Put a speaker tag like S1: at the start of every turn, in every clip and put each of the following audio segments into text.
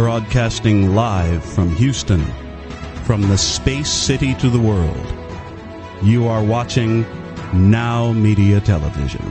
S1: Broadcasting live from Houston, from the space city to the world. You are watching NowMedia Television.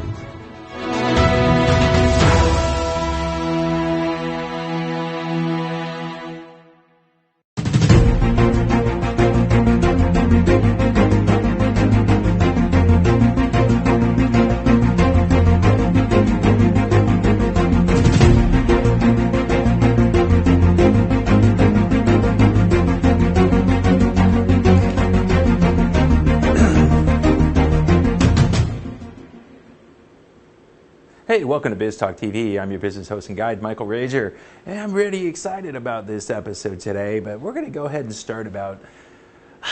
S2: Hey, welcome to Biz Talk TV. I'm your business host and guide, Michael Rager, and I'm really excited about this episode today, but we're going to go ahead and start about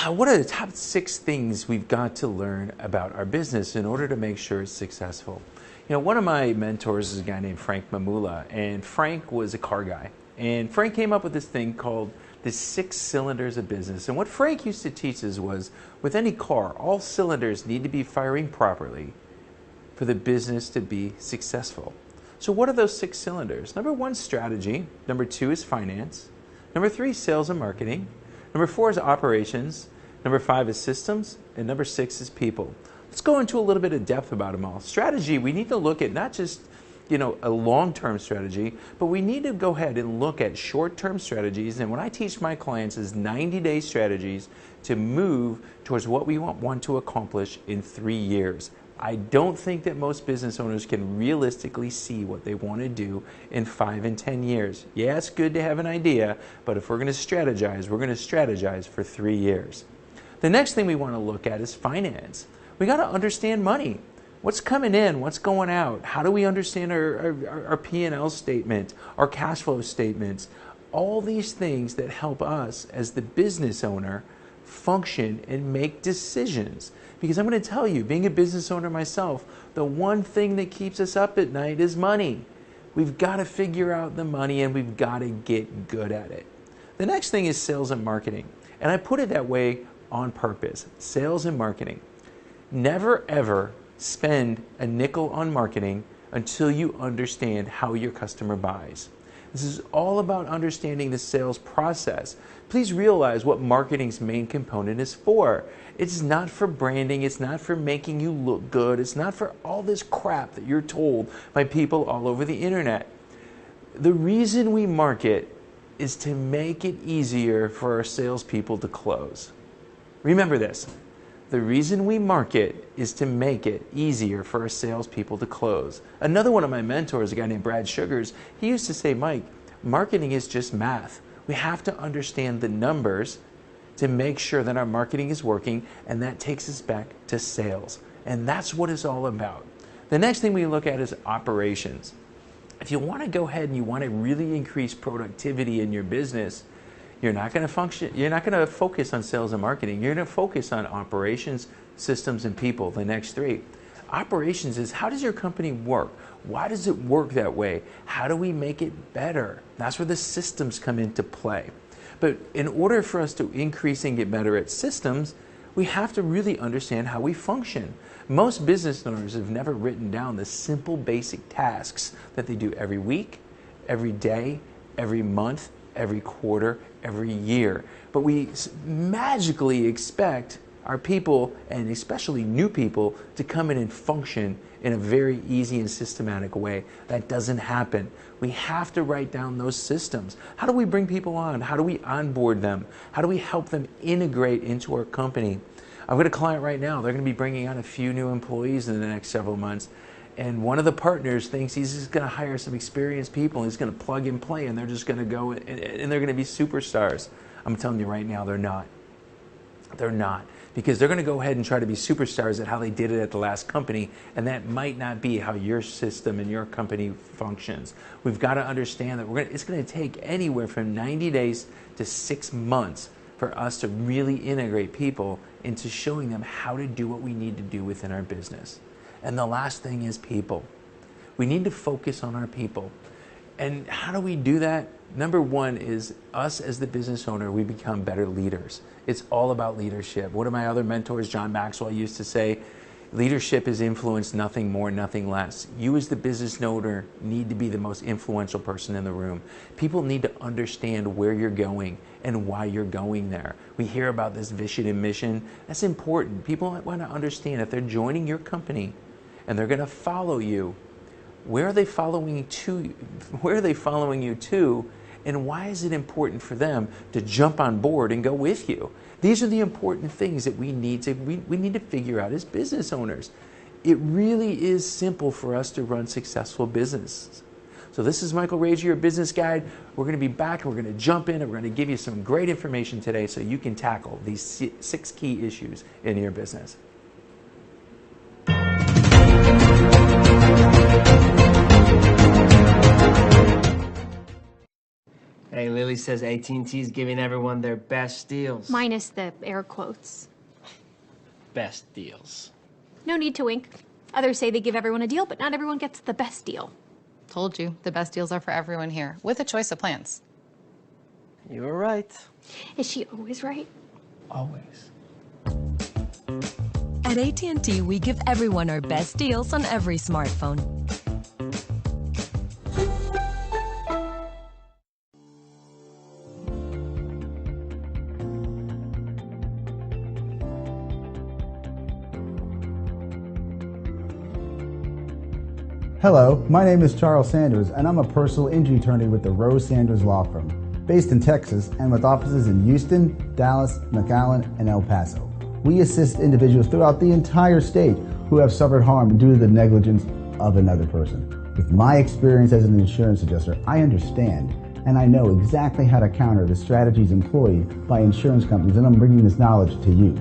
S2: what are the top 6 things we've got to learn about our business in order to make sure it's successful. You know, one of my mentors is a guy named Frank Mamula, and Frank was a car guy, and Frank came up with this thing called the 6 cylinders of business. And what Frank used to teach us was, with any car, all cylinders need to be firing properly for the business to be successful. So what are those 6 cylinders? Number 1, strategy. Number 2 is finance. Number 3, sales and marketing. Number 4 is operations. Number 5 is systems. And number 6 is people. Let's go into a little bit of depth about them all. Strategy, we need to look at not just, a long-term strategy, but we need to go ahead and look at short-term strategies. And what I teach my clients is 90-day strategies to move towards what we want to accomplish in 3 years. I don't think that most business owners can realistically see what they want to do in 5 and 10 years. Yeah, it's good to have an idea, but if we're going to strategize, we're going to strategize for 3 years. The next thing we want to look at is finance. We got to understand money. What's coming in? What's going out? How do we understand our P&L statement, our cash flow statements? All these things that help us as the business owner function and make decisions. Because I'm going to tell you, being a business owner myself, the one thing that keeps us up at night is money. We've got to figure out the money and we've got to get good at it. The next thing is sales and marketing. And I put it that way on purpose. Sales and marketing. Never ever spend a nickel on marketing until you understand how your customer buys. This is all about understanding the sales process. Please realize what marketing's main component is for. It's not for branding. It's not for making you look good. It's not for all this crap that you're told by people all over the internet. The reason we market is to make it easier for our salespeople to close. Remember this. The reason we market is to make it easier for our salespeople to close. Another one of my mentors, a guy named Brad Sugars, he used to say, Mike, marketing is just math. We have to understand the numbers to make sure that our marketing is working, and that takes us back to sales. And that's what it's all about. The next thing we look at is operations. If you want to go ahead and you want to really increase productivity in your business, you're not going to focus on sales and marketing. You're going to focus on operations, systems, and people, the next 3. Operations is, how does your company work? Why does it work that way? How do we make it better? That's where the systems come into play. But in order for us to increase and get better at systems, we have to really understand how we function. Most business owners have never written down the simple basic tasks that they do every week, every day, every month, every quarter, every year. But we magically expect our people, and especially new people, to come in and function in a very easy and systematic way. That doesn't happen. We have to write down those systems. How do we bring people on? How do we onboard them? How do we help them integrate into our company? I've got a client right now. They're going to be bringing on a few new employees in the next several months. And one of the partners thinks he's just going to hire some experienced people and he's going to plug and play and they're just going to go and they're going to be superstars. I'm telling you right now, they're not. They're not. Because they're going to go ahead and try to be superstars at how they did it at the last company, and that might not be how your system and your company functions. We've got to understand that it's going to take anywhere from 90 days to 6 months for us to really integrate people into showing them how to do what we need to do within our business. And the last thing is people. We need to focus on our people. And how do we do that? Number 1 is us as the business owner, we become better leaders. It's all about leadership. One of my other mentors, John Maxwell, used to say, Leadership is influence, nothing more, nothing less. You as the business owner need to be the most influential person in the room. People need to understand where you're going and why you're going there. We hear about this vision and mission. That's important. People want to understand if they're joining your company and they're going to follow you, where are they following to? Where are they following you to? And why is it important for them to jump on board and go with you? These are the important things that we need to figure out as business owners. It really is simple for us to run successful businesses. So this is Michael Rager, your business guide. We're going to be back and we're going to jump in and we're going to give you some great information today so you can tackle these 6 key issues in your business.
S3: Hey, Lily says AT&T is giving everyone their best deals.
S4: Minus the air quotes.
S3: Best deals.
S4: No need to wink. Others say they give everyone a deal, but not everyone gets the best deal.
S5: Told you, the best deals are for everyone here, with a choice of plans.
S3: You were right.
S4: Is she always right?
S3: Always.
S6: At AT&T, we give everyone our best deals on every smartphone.
S7: Hello, my name is Charles Sanders, and I'm a personal injury attorney with the Rose Sanders Law Firm, based in Texas and with offices in Houston, Dallas, McAllen, and El Paso. We assist individuals throughout the entire state who have suffered harm due to the negligence of another person. With my experience as an insurance adjuster, I understand and I know exactly how to counter the strategies employed by insurance companies, and I'm bringing this knowledge to you.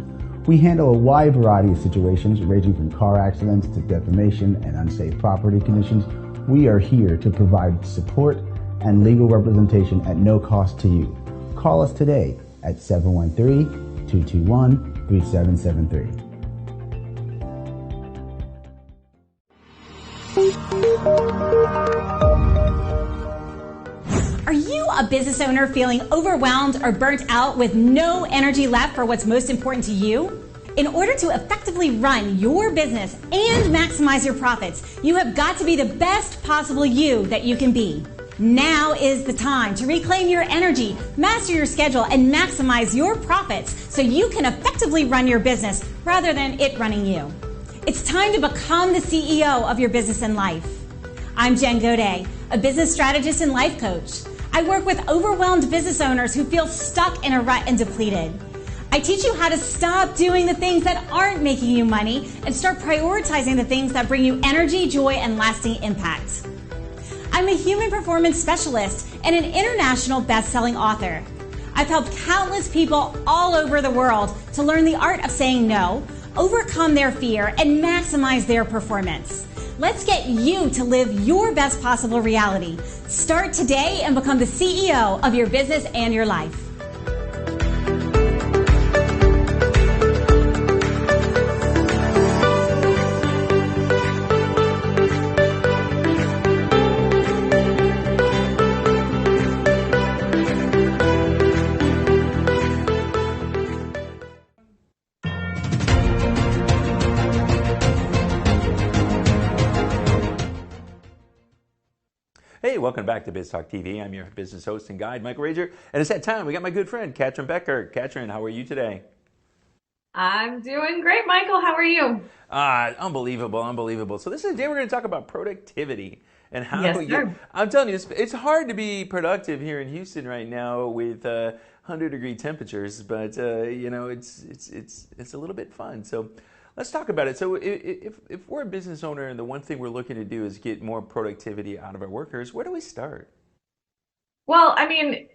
S7: We handle a wide variety of situations ranging from car accidents to defamation and unsafe property conditions. We are here to provide support and legal representation at no cost to you. Call us today at 713-221-3773.
S8: Are you a business owner feeling overwhelmed or burnt out with no energy left for what's most important to you? In order to effectively run your business and maximize your profits, you have got to be the best possible you that you can be. Now is the time to reclaim your energy, master your schedule, and maximize your profits so you can effectively run your business rather than it running you. It's time to become the CEO of your business and life. I'm Jen Godet, a business strategist and life coach. I work with overwhelmed business owners who feel stuck in a rut and depleted. I teach you how to stop doing the things that aren't making you money and start prioritizing the things that bring you energy, joy, and lasting impact. I'm a human performance specialist and an international best-selling author. I've helped countless people all over the world to learn the art of saying no, overcome their fear, and maximize their performance. Let's get you to live your best possible reality. Start today and become the CEO of your business and your life.
S2: Hey, welcome back to Biz Talk TV. I'm your business host and guide, Michael Rager. And it's that time. We got my good friend, Katrin Becker. Katrin, how are you today?
S9: I'm doing great, Michael. How are you?
S2: Unbelievable, unbelievable. So this is the day we're going to talk about productivity and how I'm telling you, it's hard to be productive here in Houston right now with 100-degree temperatures, but it's a little bit fun. So let's talk about it. So if we're a business owner and the one thing we're looking to do is get more productivity out of our workers, where do we start?
S9: Well, I mean,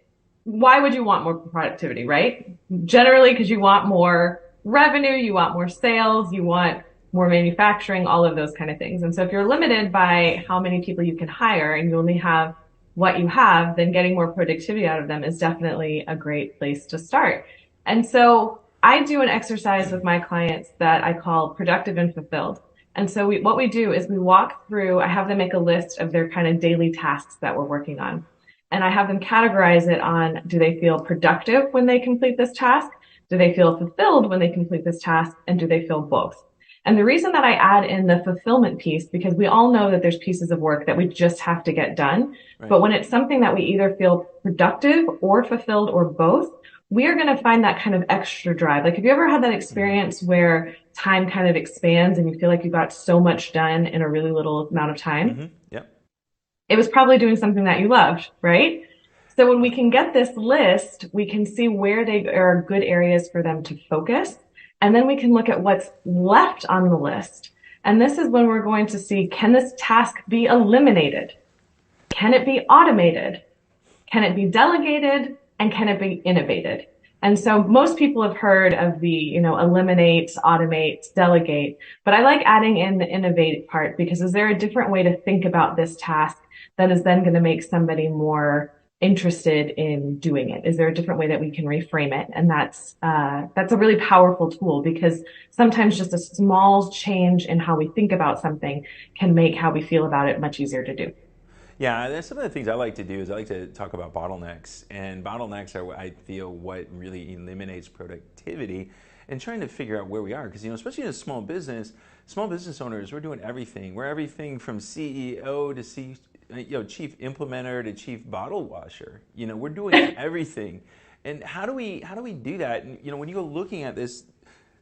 S9: why would you want more productivity, right? Generally, because you want more revenue, you want more sales, you want more manufacturing, all of those kind of things. And so if you're limited by how many people you can hire and you only have what you have, then getting more productivity out of them is definitely a great place to start. And so I do an exercise with my clients that I call productive and fulfilled. And so what we do is we walk through, I have them make a list of their kind of daily tasks that we're working on. And I have them categorize it on, do they feel productive when they complete this task? Do they feel fulfilled when they complete this task? And do they feel both? And the reason that I add in the fulfillment piece, because we all know that there's pieces of work that we just have to get done. Right. But when it's something that we either feel productive or fulfilled or both, we are going to find that kind of extra drive. Like, have you ever had that experience where time kind of expands and you feel like you got so much done in a really little amount of time?
S2: Mm-hmm. Yep.
S9: It was probably doing something that you loved, right? So when we can get this list, we can see where they are good areas for them to focus. And then we can look at what's left on the list. And this is when we're going to see, can this task be eliminated? Can it be automated? Can it be delegated? And can it be innovated? And so most people have heard of the, eliminate, automate, delegate. But I like adding in the innovate part, because is there a different way to think about this task that is then going to make somebody more interested in doing it? Is there a different way that we can reframe it? And that's a really powerful tool, because sometimes just a small change in how we think about something can make how we feel about it much easier to do.
S2: Yeah, that's some of the things I like to do is I like to talk about bottlenecks. And bottlenecks are, I feel, what really eliminates productivity, and trying to figure out where we are. Because, especially in a small business owners, we're doing everything. We're everything from CEO to chief implementer to chief bottle washer. We're doing everything. And how do we do that? And, when you go looking at this,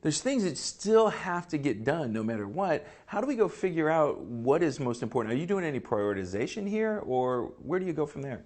S2: there's things that still have to get done no matter what. How do we go figure out what is most important? Are you doing any prioritization here, or where do you go from there?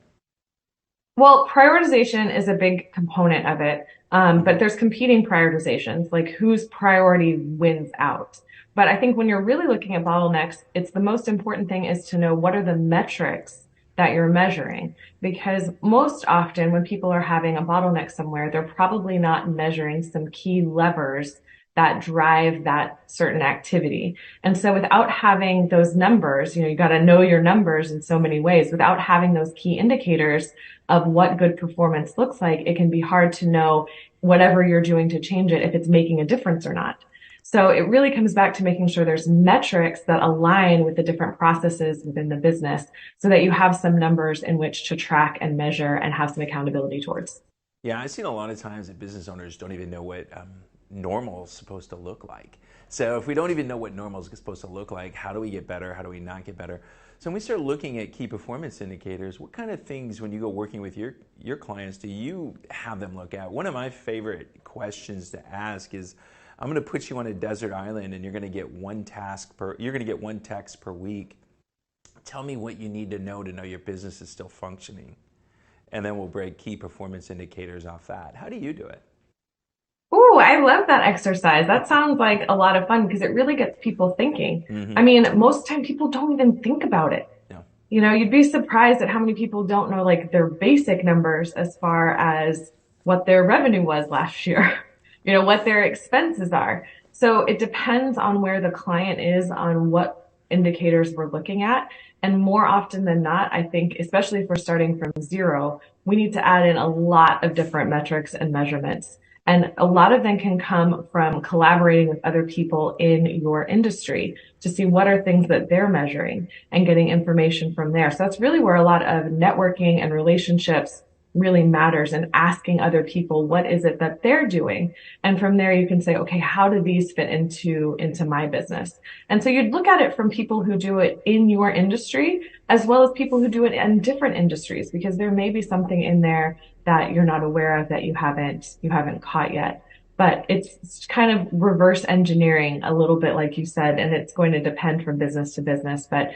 S9: Well, prioritization is a big component of it, but there's competing prioritizations, like whose priority wins out. But I think when you're really looking at bottlenecks, it's the most important thing is to know what are the metrics that you're measuring. Because most often when people are having a bottleneck somewhere, they're probably not measuring some key levers that drive that certain activity. And so without having those numbers, you got to know your numbers in so many ways. Without having those key indicators of what good performance looks like, it can be hard to know whatever you're doing to change it, if it's making a difference or not. So it really comes back to making sure there's metrics that align with the different processes within the business, so that you have some numbers in which to track and measure and have some accountability towards.
S2: Yeah, I've seen a lot of times that business owners don't even know what normal is supposed to look like. So if we don't even know what normal is supposed to look like, how do we get better? How do we not get better? So when we start looking at key performance indicators, what kind of things, when you go working with your clients, do you have them look at? One of my favorite questions to ask is, I'm going to put you on a desert island and you're going to get one text per week. Tell me what you need to know your business is still functioning. And then we'll break key performance indicators off that. How do you do it?
S9: Ooh, I love that exercise. That sounds like a lot of fun, because it really gets people thinking. Mm-hmm. I mean, most of the time people don't even think about it. Yeah. You'd be surprised at how many people don't know like their basic numbers as far as what their revenue was last year. What their expenses are. So it depends on where the client is on what indicators we're looking at. And more often than not, I think, especially if we're starting from zero, we need to add in a lot of different metrics and measurements. And a lot of them can come from collaborating with other people in your industry to see what are things that they're measuring and getting information from there. So that's really where a lot of networking and relationships really matters, and asking other people what is it that they're doing. And from there you can say, okay, how do these fit into my business? And so you'd look at it from people who do it in your industry as well as people who do it in different industries, because there may be something in there that you're not aware of that you haven't caught yet. But it's kind of reverse engineering a little bit, like you said, and it's going to depend from business to business. But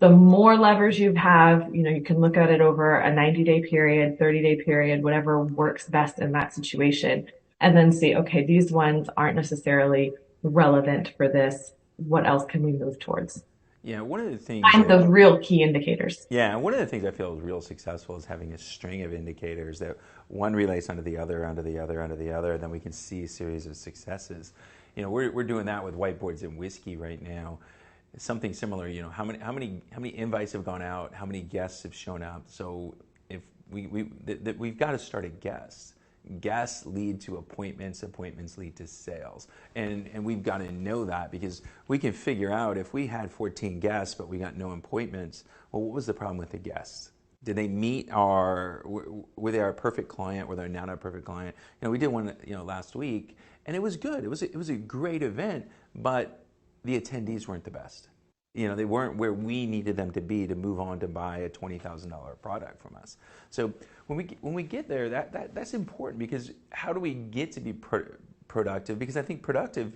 S9: the more levers you have, you can look at it over a 90-day period, 30-day period, whatever works best in that situation, and then see, okay, these ones aren't necessarily relevant for this. What else can we move towards?
S2: Yeah, one of the things...
S9: Find those real key indicators.
S2: Yeah, one of the things I feel is real successful is having a string of indicators that one relates onto the other, onto the other, onto the other, and then we can see a series of successes. We're doing that with whiteboards and whiskey right now. Something similar, how many invites have gone out, how many guests have shown up. So if we've got to start at guests. Guests lead to appointments, appointments lead to sales. And we've got to know that, because we can figure out if we had 14 guests but we got no appointments, well, what was the problem with the guests? Did they were they our perfect client? Were they not our perfect client? We did one, last week, and it was good. It was a great event, but the attendees weren't the best. They weren't where we needed them to be to move on to buy a $20,000 product from us. So when we get there, that's important, because how do we get to be productive? Because I think productive,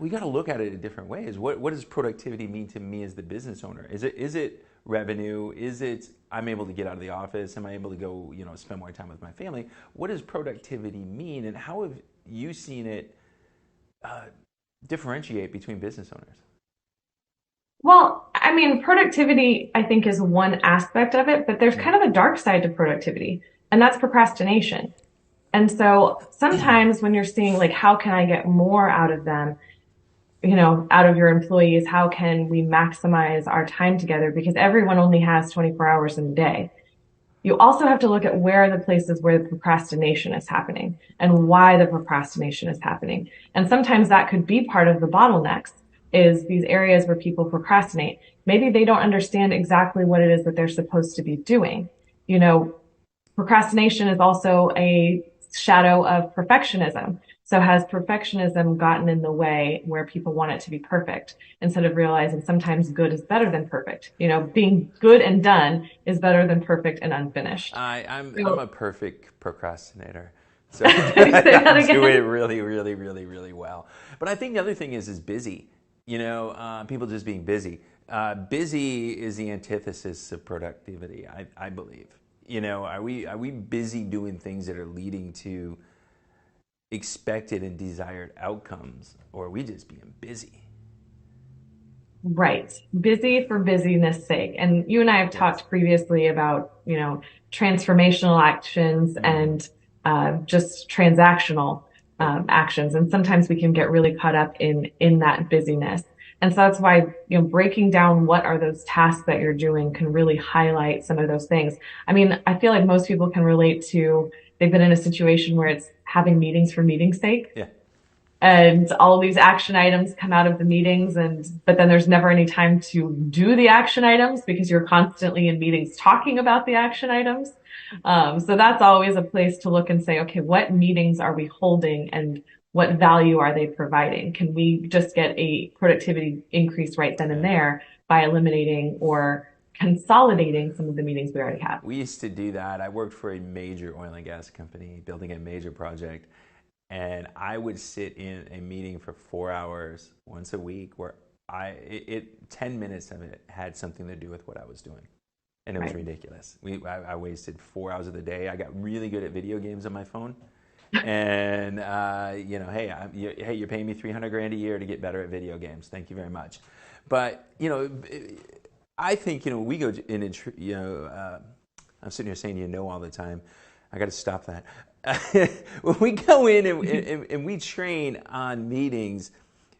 S2: we got to look at it in different ways. What does productivity mean to me as the business owner? Is it revenue? Is it I'm able to get out of the office? Am I able to go spend more time with my family? What does productivity mean, and how have you seen it differentiate between business owners?
S9: Well, I mean, productivity, I think, is one aspect of it, but there's kind of a dark side to productivity, and that's procrastination. And so sometimes when you're seeing, like, how can I get more out of them, out of your employees, how can we maximize our time together? Because everyone only has 24 hours in a day. You also have to look at where are the places where the procrastination is happening and why the procrastination is happening. And sometimes that could be part of the bottlenecks, is these areas where people procrastinate. Maybe they don't understand exactly what it is that they're supposed to be doing. Procrastination is also a shadow of perfectionism. So has perfectionism gotten in the way where people want it to be perfect, instead of realizing sometimes good is better than perfect? Being good and done is better than perfect and unfinished.
S2: I'm a perfect procrastinator. So I do it really, really, really, really well. But I think the other thing is busy. People just being busy. Busy is the antithesis of productivity, I believe. Are we busy doing things that are leading to expected and desired outcomes, or are we just being busy?
S9: Right. Busy for busyness sake. And you and I have talked previously about, transformational actions and just transactional actions. And sometimes we can get really caught up in that busyness. And so that's why, breaking down what are those tasks that you're doing can really highlight some of those things. I mean, I feel like most people can relate to, they've been in a situation where it's having meetings for meeting's sake.
S2: Yeah.
S9: And all of these action items come out of the meetings, but then there's never any time to do the action items because you're constantly in meetings talking about the action items. So that's always a place to look and say, okay, what meetings are we holding and what value are they providing? Can we just get a productivity increase right then and there by eliminating or consolidating some of the meetings we already have?
S2: We used to do that. I worked for a major oil and gas company building a major project, and I would sit in a meeting for 4 hours once a week where 10 minutes of it had something to do with what I was doing. And it was ridiculous. I wasted 4 hours of the day. I got really good at video games on my phone. And, hey, you're paying me $300,000 a year to get better at video games. Thank you very much. But, I think, we go in and, I'm sitting here saying all the time. I got to stop that. When we go in and we train on meetings,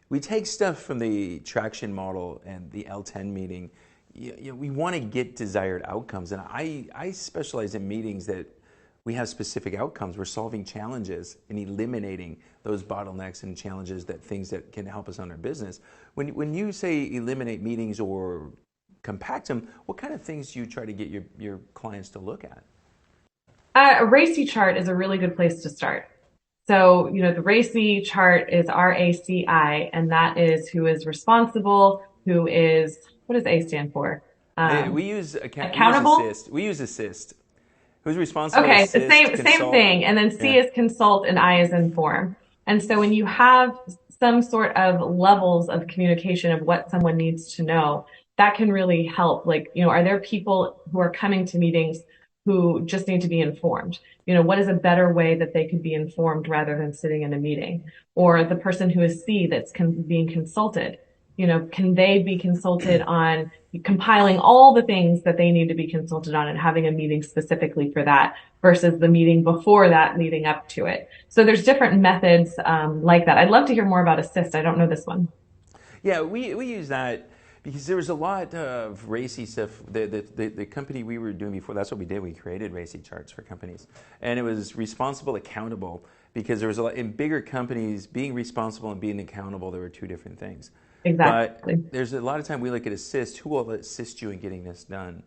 S2: we take stuff from the traction model and the L10 meeting. We want to get desired outcomes. And I specialize in meetings that we have specific outcomes. We're solving challenges and eliminating those bottlenecks and challenges, things that can help us on our business. When you say eliminate meetings or compact them, what kind of things do you try to get your clients to look at?
S9: A RACI chart is a really good place to start. So, the RACI chart is RACI, and that is who is responsible, what does A stand for?
S2: We use
S9: accountable.
S2: We use assist. Who's responsible?
S9: Okay,
S2: assist,
S9: same thing. And then C is consult and I is inform. And so when you have some sort of levels of communication of what someone needs to know, that can really help. Like, are there people who are coming to meetings who just need to be informed? What is a better way that they could be informed rather than sitting in a meeting? Or the person who is C that's being consulted, can they be consulted on compiling all the things that they need to be consulted on and having a meeting specifically for that versus the meeting before that leading up to it? So there's different methods like that. I'd love to hear more about Assist. I don't know this one.
S2: Yeah, we use that because there was a lot of RACI stuff. The company we were doing before, that's what we did. We created RACI charts for companies. And it was responsible, accountable, because there was a lot, in bigger companies, being responsible and being accountable, there were two different things.
S9: Exactly.
S2: But there's a lot of time we look at assist. Who will assist you in getting this done?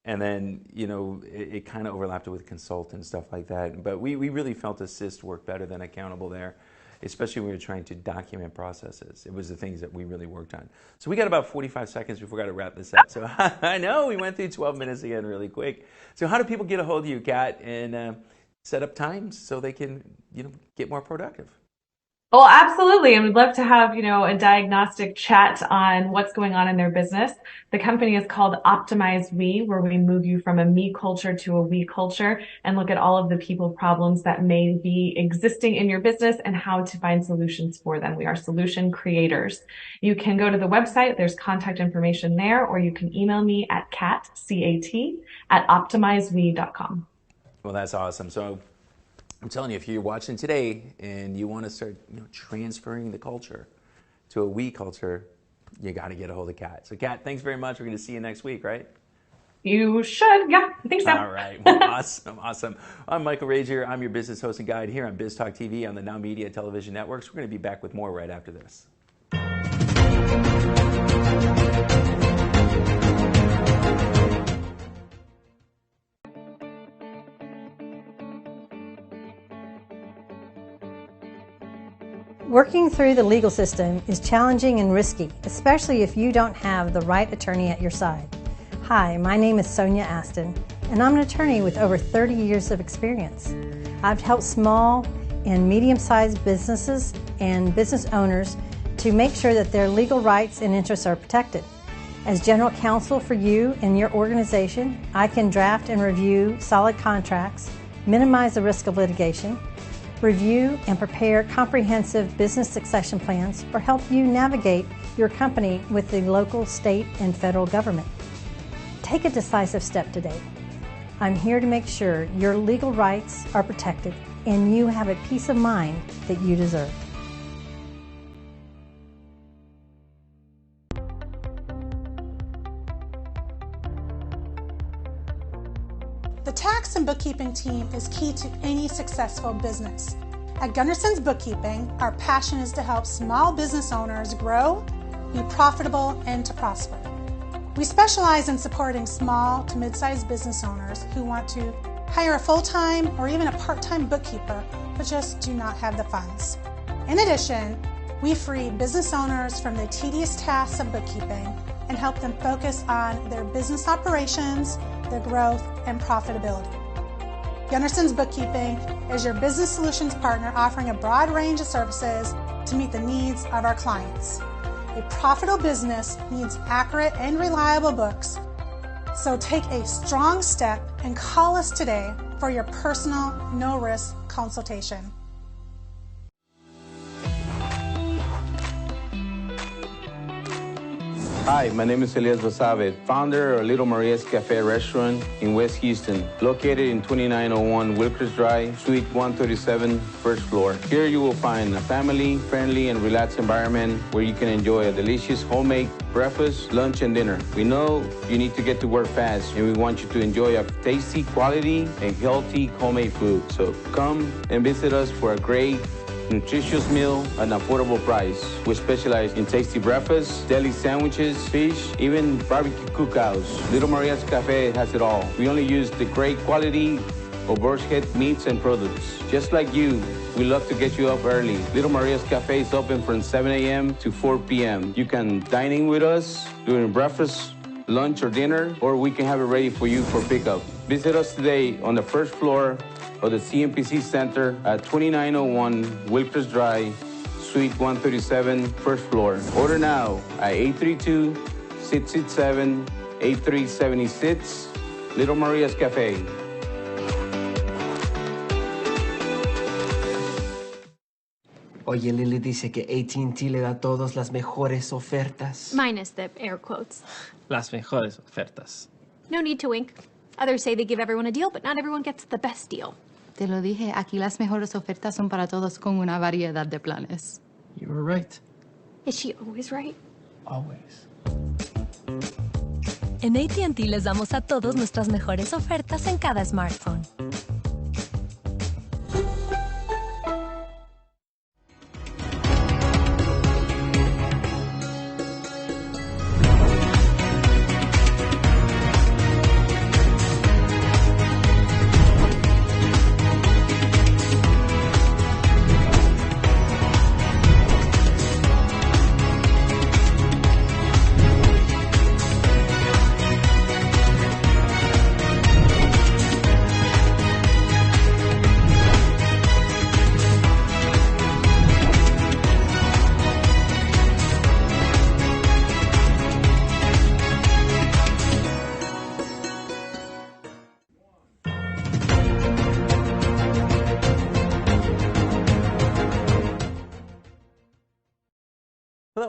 S2: And then, it kind of overlapped with consult and stuff like that. But we really felt assist worked better than accountable there. especially when you're trying to document processes. It was the things that we really worked on. So we got about 45 seconds before we got to wrap this up. So I know we went through 12 minutes again really quick. So how do people get a hold of you, Kat, and set up times so they can, get more productive?
S9: Well, absolutely. And we'd love to have, a diagnostic chat on what's going on in their business. The company is called Optimize We, where we move you from a me culture to a we culture and look at all of the people problems that may be existing in your business and how to find solutions for them. We are solution creators. You can go to the website. There's contact information there, or you can email me at cat, C-A-T, at optimizewe.com.
S2: Well, that's awesome. So I'm telling you, if you're watching today and you want to start transferring the culture to a we culture, you got to get a hold of Kat. So Kat, thanks very much. We're going to see you next week, right?
S9: You should. Yeah, I think so.
S2: All right. Well, awesome. I'm Michael Rager. I'm your business host and guide here on Biz Talk TV on the NowMedia Television networks. We're going to be back with more right after this.
S10: Working through the legal system is challenging and risky, especially if you don't have the right attorney at your side. Hi, my name is Sonia Aston, and I'm an attorney with over 30 years of experience. I've helped small and medium-sized businesses and business owners to make sure that their legal rights and interests are protected. As general counsel for you and your organization, I can draft and review solid contracts, minimize the risk of litigation, review and prepare comprehensive business succession plans, or help you navigate your company with the local, state, and federal government. Take a decisive step today. I'm here to make sure your legal rights are protected and you have a peace of mind that you deserve.
S11: The tax and bookkeeping team is key to any successful business. At Gunderson's Bookkeeping, our passion is to help small business owners grow, be profitable, and to prosper. We specialize in supporting small to mid-sized business owners who want to hire a full-time or even a part-time bookkeeper but just do not have the funds. In addition, we free business owners from the tedious tasks of bookkeeping and help them focus on their business operations, their growth, and profitability. Gunderson's Bookkeeping is your business solutions partner offering a broad range of services to meet the needs of our clients. A profitable business needs accurate and reliable books, so take a strong step and call us today for your personal, no-risk consultation.
S12: Hi, my name is Elias Basabe, founder of Little Maria's Cafe Restaurant in West Houston, located in 2901 Wilkers Drive, Suite 137, first floor. Here you will find a family-friendly and relaxed environment where you can enjoy a delicious homemade breakfast, lunch, and dinner. We know you need to get to work fast, and we want you to enjoy a tasty, quality, and healthy homemade food. So come and visit us for a great nutritious meal at an affordable price. We specialize in tasty breakfasts, deli sandwiches, fish, even barbecue cookouts. Little Maria's Cafe has it all. We only use the great quality of bird's head meats and products. Just like you, we love to get you up early. Little Maria's Cafe is open from 7 a.m. to 4 p.m. You can dine in with us during breakfast, lunch, or dinner, or we can have it ready for you for pickup. Visit us today on the first floor of the CMPC Center at 2901 Wilkers Drive, Suite 137, first floor. Order now at 832-667-8376, Little Maria's Cafe.
S3: Oye, Lily dice que AT&T le da a todos las mejores ofertas.
S4: Minus the air quotes.
S13: Las mejores ofertas.
S4: No need to wink. Others say they give everyone a deal, but not everyone gets the best deal.
S5: Te lo dije, aquí las mejores ofertas son para todos con una variedad de planes.
S13: You were right.
S4: Is she always right?
S13: Always.
S6: En AT&T les damos a todos nuestras mejores ofertas en cada smartphone.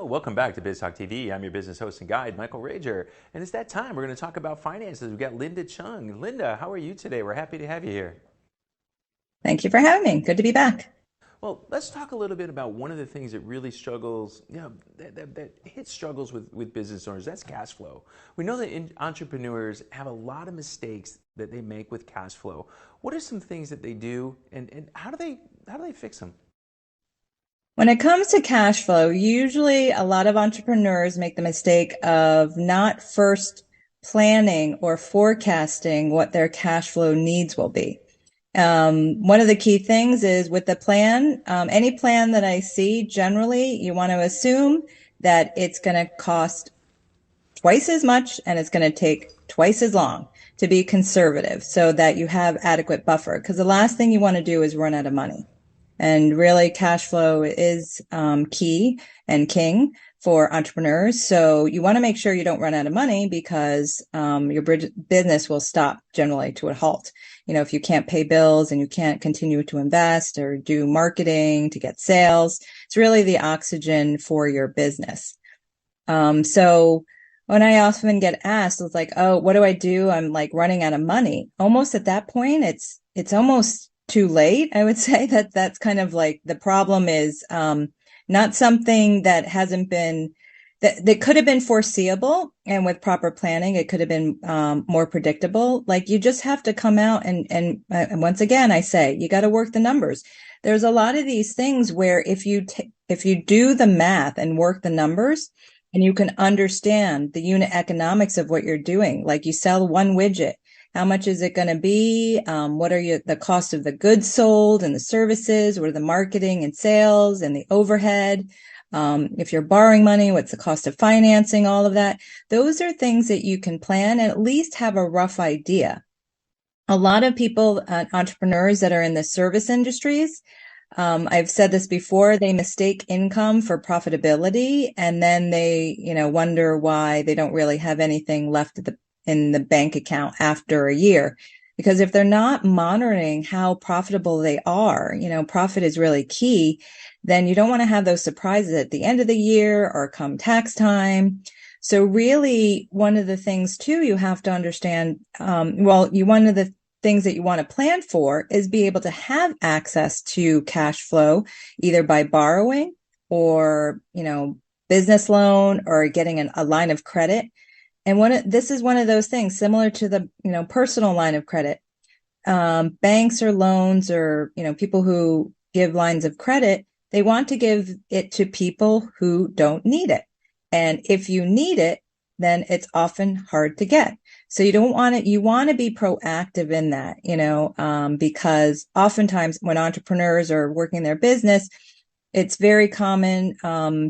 S2: Well, welcome back to Biz Talk TV. I'm your business host and guide, Michael Rager. And it's that time. We're going to talk about finances. We've got Linda Chung. Linda, how are you today? We're happy to have you here.
S14: Thank you for having me. Good to be back.
S2: Well, let's talk a little bit about one of the things that really struggles, that hits struggles with business owners. That's cash flow. We know that entrepreneurs have a lot of mistakes that they make with cash flow. What are some things that they do, and how do they fix them?
S14: When it comes to cash flow, usually a lot of entrepreneurs make the mistake of not first planning or forecasting what their cash flow needs will be. One of the key things is with the plan, any plan that I see, generally, you want to assume that it's going to cost twice as much and it's going to take twice as long to be conservative so that you have adequate buffer. Because the last thing you want to do is run out of money. And really, cash flow is key and king for entrepreneurs. So you want to make sure you don't run out of money because your business will stop generally to a halt. If you can't pay bills and you can't continue to invest or do marketing to get sales, it's really the oxygen for your business. So when I often get asked, it's like, oh, what do I do? I'm like running out of money. Almost at that point, it's almost too late. I would say that's kind of like the problem is not something that hasn't been that could have been foreseeable, and with proper planning, it could have been more predictable. Like you just have to come out and once again, I say you got to work the numbers. There's a lot of these things where if you do the math and work the numbers, and you can understand the unit economics of what you're doing, like you sell one widget. How much is it going to be? What are the cost of the goods sold and the services? What are the marketing and sales and the overhead? If you're borrowing money, what's the cost of financing? All of that. Those are things that you can plan and at least have a rough idea. A lot of people, entrepreneurs that are in the service industries, I've said this before, they mistake income for profitability, and then they, wonder why they don't really have anything left in the bank account after a year. Because if they're not monitoring how profitable they are, profit is really key, then you don't want to have those surprises at the end of the year or come tax time. So really, one of the things too, you have to understand, one of the things that you want to plan for is be able to have access to cash flow, either by borrowing or, business loan or getting a line of credit. And this is one of those things similar to the, personal line of credit. Banks or loans or, people who give lines of credit, they want to give it to people who don't need it. And if you need it, then it's often hard to get. So you don't want it. You want to be proactive in that, because oftentimes when entrepreneurs are working their business, it's very common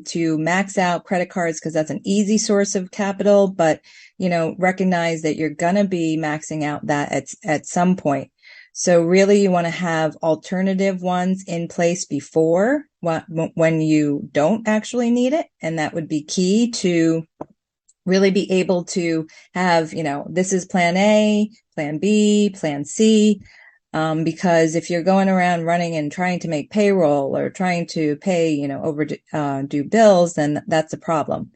S14: to max out credit cards because that's an easy source of capital. But, recognize that you're going to be maxing out that at some point. So really, you want to have alternative ones in place before when you don't actually need it. And that would be key to really be able to have, this is plan A, plan B, plan C. Because if you're going around running and trying to make payroll or trying to pay, overdue bills, then that's a problem.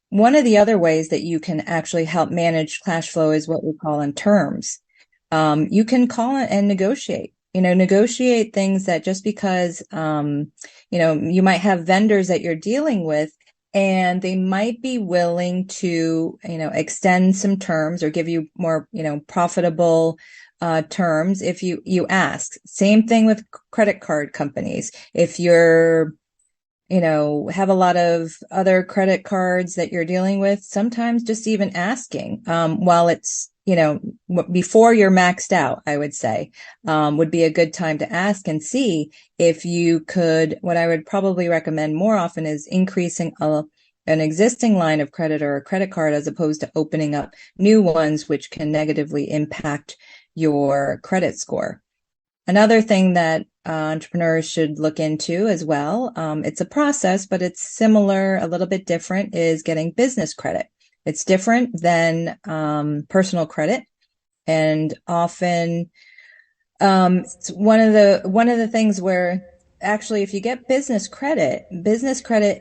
S14: One of the other ways that you can actually help manage cash flow is what we call in terms. You can call it and negotiate, negotiate things that just because, you might have vendors that you're dealing with and they might be willing to, extend some terms or give you more, profitable terms if you ask. Same thing with credit card companies. If you're, have a lot of other credit cards that you're dealing with, sometimes just even asking, while it's, before you're maxed out, I would say, would be a good time to ask and see if you could. What I would probably recommend more often is increasing an existing line of credit or a credit card as opposed to opening up new ones, which can negatively impact your credit score. Another thing that entrepreneurs should look into as well, it's a process, but it's similar, a little bit different, is getting business credit. It's different than personal credit, and often it's one of the things where actually, if you get business credit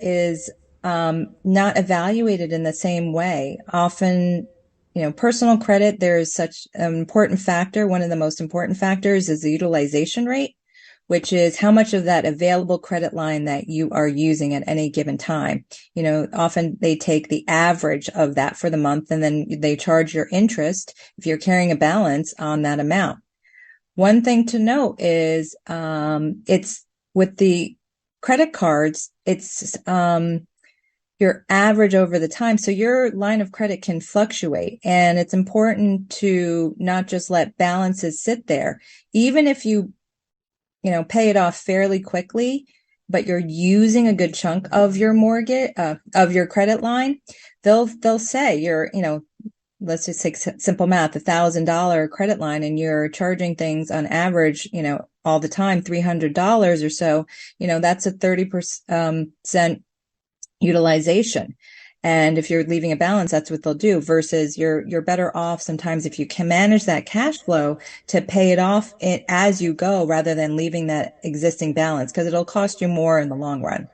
S14: is not evaluated in the same way. Often, personal credit, there's such an important factor. One of the most important factors is the utilization rate, which is how much of that available credit line that you are using at any given time. Often they take the average of that for the month, and then they charge your interest if you're carrying a balance on that amount. One thing to note is it's with the credit cards, it's your average over the time. So your line of credit can fluctuate, and it's important to not just let balances sit there. Even if you pay it off fairly quickly, but you're using a good chunk of your mortgage, of your credit line, they'll say you're, let's just take simple math, $1,000 credit line, and you're charging things on average, all the time, $300 or so, that's a 30% utilization. And if you're leaving a balance, that's what they'll do, versus you're better off sometimes if you can manage that cash flow to pay it off as you go rather than leaving that existing balance, because it'll cost you more in the long run.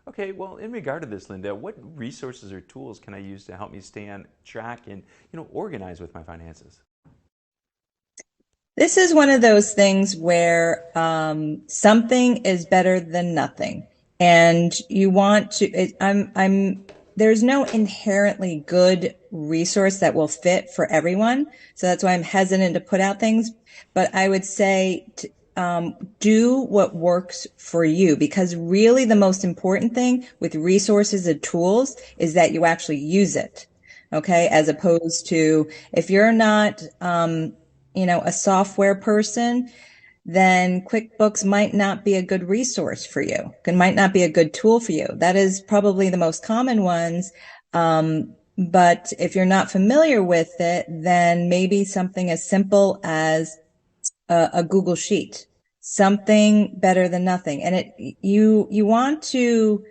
S2: Okay, well, in regard to this, Linda, what resources or tools can I use to help me stay on track and, organize with my finances?
S14: This is one of those things where something is better than nothing. And you want to, there's no inherently good resource that will fit for everyone. So that's why I'm hesitant to put out things. But I would say do what works for you, because really the most important thing with resources and tools is that you actually use it. Okay. As opposed to if you're not, a software person, then QuickBooks might not be a good resource for you. It might not be a good tool for you. That is probably the most common ones. But if you're not familiar with it, then maybe something as simple as a Google Sheet, something better than nothing. And you want to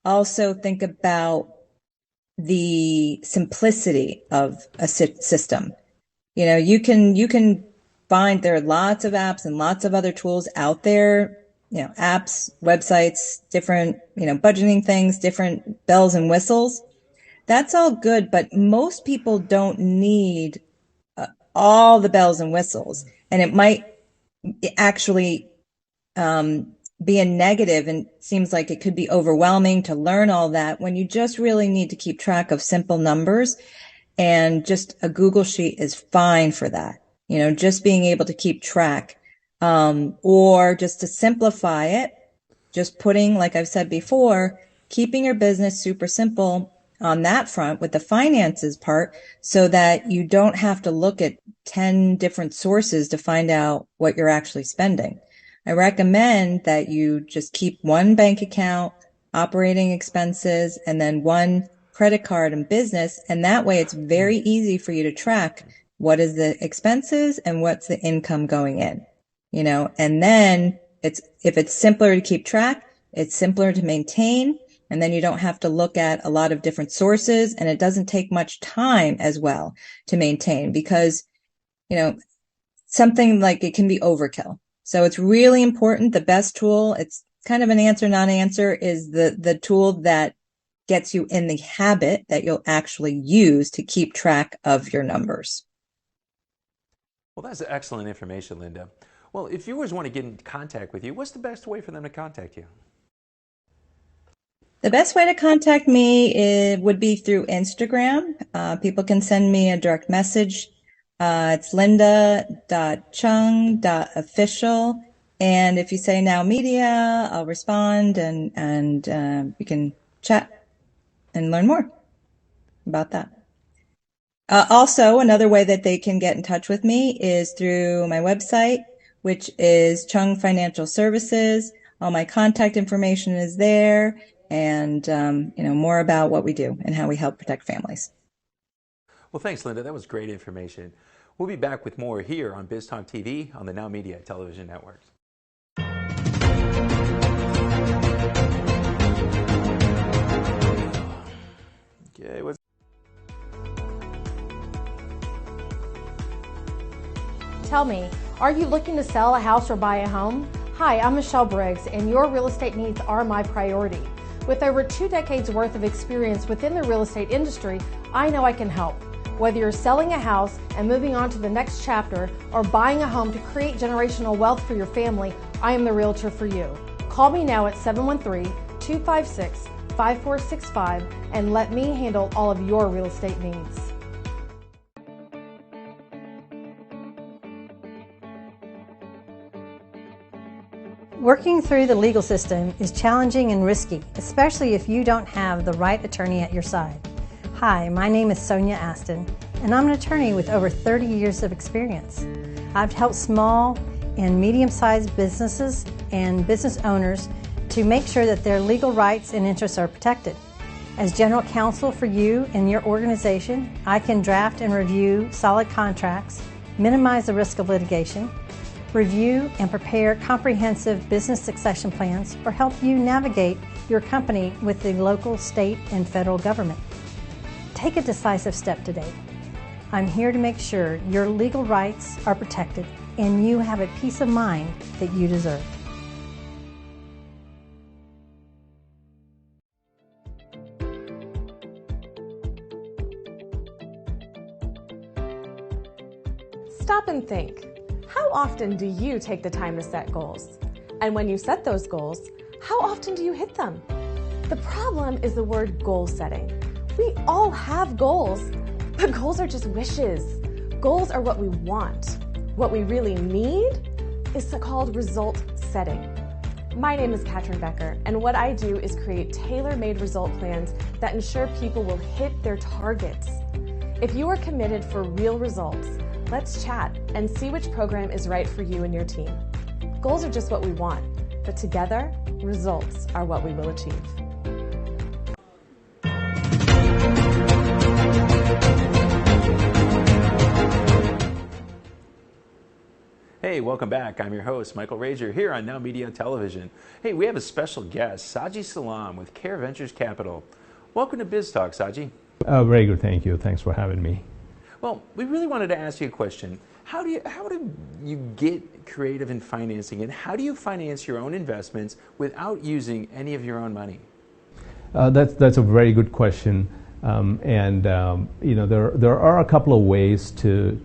S14: also think about the simplicity of a system. You can find there are lots of apps and lots of other tools out there, apps, websites, different, budgeting things, different bells and whistles. That's all good, but most people don't need all the bells and whistles. And it might actually be a negative, and seems like it could be overwhelming to learn all that when you just really need to keep track of simple numbers. And just a Google Sheet is fine for that. Just being able to keep track, or just to simplify it, just putting, like I've said before, keeping your business super simple on that front with the finances part, so that you don't have to look at 10 different sources to find out what you're actually spending. I recommend that you just keep one bank account, operating expenses, and then one credit card and business. And that way it's very easy for you to track what is the expenses and what's the income going in, and then if it's simpler to keep track, it's simpler to maintain. And then you don't have to look at a lot of different sources, and it doesn't take much time as well to maintain, because, something like it can be overkill. So it's really important. The best tool, it's kind of an answer, non-answer, is the tool that gets you in the habit that you'll actually use to keep track of your numbers.
S2: Well, that's excellent information, Linda. Well, if viewers want to get in contact with you, what's the best way for them to contact you?
S14: The best way to contact me would be through Instagram. People can send me a direct message. It's linda.chung.official. And if you say NowMedia, I'll respond, and we can chat and learn more about that. Also, another way that they can get in touch with me is through my website, which is Chung Financial Services. All my contact information is there, and more about what we do and how we help protect families.
S2: Well, thanks, Linda. That was great information. We'll be back with more here on Biz Talk TV on the NowMedia Television Network. Okay,
S15: Tell me, are you looking to sell a house or buy a home? Hi, I'm Michelle Briggs, and your real estate needs are my priority. With over 2 decades worth of experience within the real estate industry, I know I can help. Whether you're selling a house and moving on to the next chapter or buying a home to create generational wealth for your family, I am the realtor for you. Call me now at 713-256-5465 and let me handle all of your real estate needs.
S10: Working through the legal system is challenging and risky, especially if you don't have the right attorney at your side. Hi, my name is Sonia Aston, and I'm an attorney with over 30 years of experience. I've helped small and medium-sized businesses and business owners to make sure that their legal rights and interests are protected. As general counsel for you and your organization, I can draft and review solid contracts, minimize the risk of litigation, review and prepare comprehensive business succession plans, or help you navigate your company with the local, state, and federal government. Take a decisive step today. I'm here to make sure your legal rights are protected and you have a peace of mind that you deserve.
S16: Stop and think. How often do you take the time to set goals? And when you set those goals, how often do you hit them? The problem is the word goal setting. We all have goals, but goals are just wishes. Goals are what we want. What we really need is called result setting. My name is Katrin Becker, and what I do is create tailor-made result plans that ensure people will hit their targets. If you are committed for real results, let's chat and see which program is right for you and your team. Goals are just what we want, but together, results are what we will achieve.
S2: Hey, welcome back. I'm your host, Michael Rager, here on NowMedia Television. Hey, we have a special guest, Saji Salam with Care Ventures Capital. Welcome to Biz Talk, Saji.
S17: Very good, thank you. Thanks for having me.
S2: Well, we really wanted to ask you a question. How do you get creative in financing, and how do you finance your own investments without using any of your own money?
S17: That's a very good question, you know, there are a couple of ways to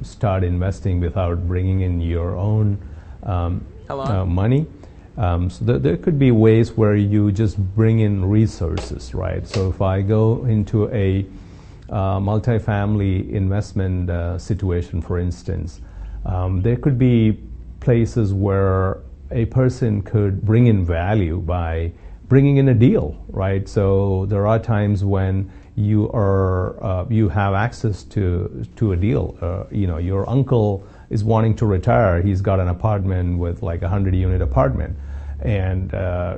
S17: start investing without bringing in your own money. So there could be ways where you just bring in resources, right? So if I go into a multifamily investment situation, for instance, there could be places where a person could bring in value by bringing in a deal, right? So there are times when you have access to a deal. You know, your uncle is wanting to retire. He's got an apartment with like a 100-unit apartment, and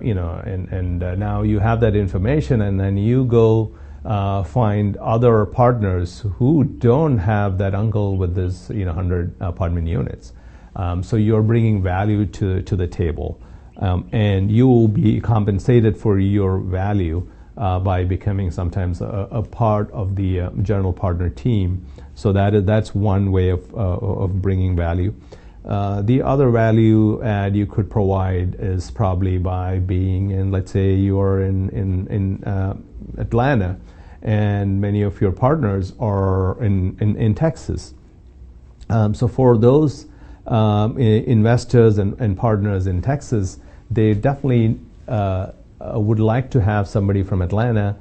S17: you know, and now you have that information, and then you go find other partners who don't have that uncle with this, you know, 100 apartment units. So you're bringing value to the table, and you will be compensated for your value by becoming sometimes a part of the general partner team. So that's one way of bringing value. The other value add you could provide is probably by being in, let's say you are in Atlanta, and many of your partners are in Texas. So for those investors and partners in Texas, they definitely would like to have somebody from Atlanta